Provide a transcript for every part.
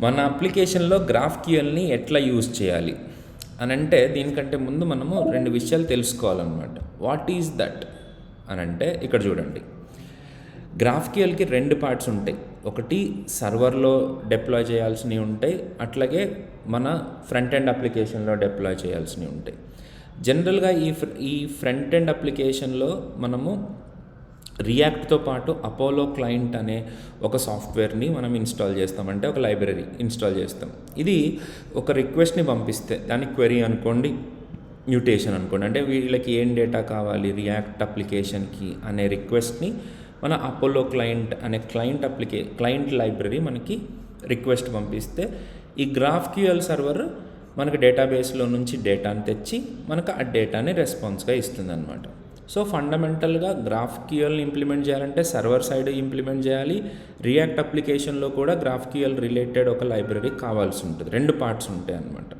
మన అప్లికేషన్లో గ్రాఫ్క్యూఎల్ని ఎట్లా యూజ్ చేయాలి అని అంటే దీనికంటే ముందు మనము 2 విషయాలు తెలుసుకోవాలన్నమాట. వాట్ ఈజ్ దట్ అని అంటే ఇక్కడ చూడండి, గ్రాఫ్క్యూఎల్కి 2 పార్ట్స్ ఉంటాయి. ఒకటి సర్వర్లో డిప్లాయ్ చేయాల్సినవి ఉంటాయి, అట్లాగే మన ఫ్రంట్ ఎండ్ అప్లికేషన్లో డిప్లాయ్ చేయాల్సినవి ఉంటాయి. జనరల్గా ఈ ఫ్రంట్ ఎండ్ అప్లికేషన్లో మనము రియాక్ట్తో పాటు అపోలో క్లయింట్ అనే ఒక సాఫ్ట్వేర్ని మనం ఇన్స్టాల్ చేస్తాం, అంటే ఒక లైబ్రరీ ఇన్స్టాల్ చేస్తాం. ఇది ఒక రిక్వెస్ట్ని పంపిస్తే దాన్ని క్వెరీ అనుకోండి, మ్యూటేషన్ అనుకోండి, అంటే వీళ్ళకి ఏం డేటా కావాలి రియాక్ట్ అప్లికేషన్కి అనే రిక్వెస్ట్ని మన అపోలో క్లయింట్ అనే క్లయింట్ లైబ్రరీ మనకి రిక్వెస్ట్ పంపిస్తే ఈ గ్రాఫ్క్యూఎల్ సర్వర్ మనకు డేటాబేస్లో నుంచి డేటాని తెచ్చి మనకు ఆ డేటాని రెస్పాన్స్గా ఇస్తుంది అనమాట. సో ఫండమెంటల్గా గ్రాఫ్క్యూఎల్ని ఇంప్లిమెంట్ చేయాలంటే సర్వర్ సైడ్ ఇంప్లిమెంట్ చేయాలి, రియాక్ట్ అప్లికేషన్లో కూడా గ్రాఫ్క్యూఎల్ రిలేటెడ్ ఒక లైబ్రరీ కావాల్సి ఉంటుంది. 2 పార్ట్స్ ఉంటాయి అన్నమాట.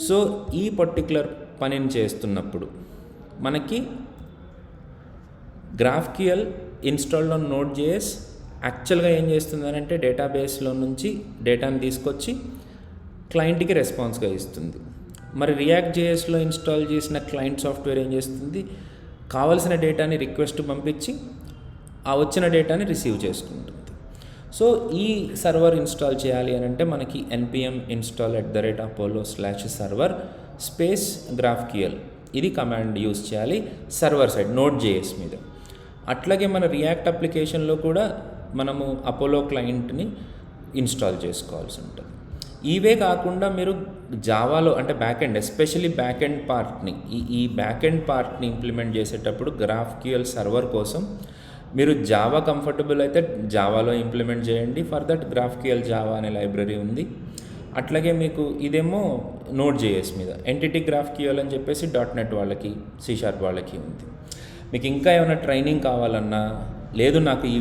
సో ఈ పర్టికులర్ పనిని చేస్తున్నప్పుడు మనకి గ్రాఫ్క్యూఎల్ ఇన్స్టాల్డ్ ఆన్ Node.js యాక్చువల్గా ఏం చేస్తుంది అని అంటే డేటాబేస్లో నుంచి డేటాని తీసుకొచ్చి క్లయింట్కి రెస్పాన్స్గా ఇస్తుంది. మరి రియాక్ట్ జేఎస్లో ఇన్స్టాల్ చేసిన క్లయింట్ సాఫ్ట్వేర్ ఏం చేస్తుంది, కావలసిన డేటాని రిక్వెస్ట్ పంపించి ఆ వచ్చిన డేటాని రిసీవ్ చేసుకుంటుంది. సో ఈ సర్వర్ ఇన్స్టాల్ చేయాలి అని అంటే మనకి npm install @apollo/server space GraphQL ఇది కమాండ్ యూజ్ చేయాలి సర్వర్ సైడ్ Node.js మీద. అట్లాగే మన రియాక్ట్ అప్లికేషన్లో కూడా మనము అపోలో క్లయింట్ని ఇన్స్టాల్ చేసుకోవాల్సి ఉంటుంది. ఇవే కాకుండా మీరు జావాలో అంటే బ్యాకెండ్ ఎస్పెషల్లీ బ్యాకెండ్ పార్ట్ని ఈ బ్యాకెండ్ పార్ట్ని ఇంప్లిమెంట్ చేసేటప్పుడు గ్రాఫ్క్యూఎల్ సర్వర్ కోసం మీరు జావా కంఫర్టబుల్ అయితే జావాలో ఇంప్లిమెంట్ చేయండి. ఫర్ దట్ గ్రాఫ్క్యూఎల్ జావా అనే లైబ్రరీ ఉంది. అట్లాగే మీకు ఇదేమో Node.js మీద ఎంటిటీ గ్రాఫ్క్యూఎల్ అని చెప్పేసి .NET వాళ్ళకి C# వాళ్ళకి ఉంది. మీకు ఇంకా ఏమైనా ట్రైనింగ్ కావాలన్నా లేదు నాకు ఈ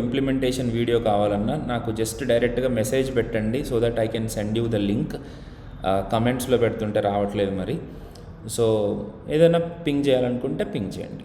ఇంప్లిమెంటేషన్ వీడియో కావాలన్నా నాకు జస్ట్ డైరెక్ట్గా మెసేజ్ పెట్టండి, so that I can send you the link. కమెంట్స్లో పెడుతుంటే రావట్లేదు మరి. సో ఏదైనా పింగ్ చేయాలనుకుంటే పింగ్ చేయండి.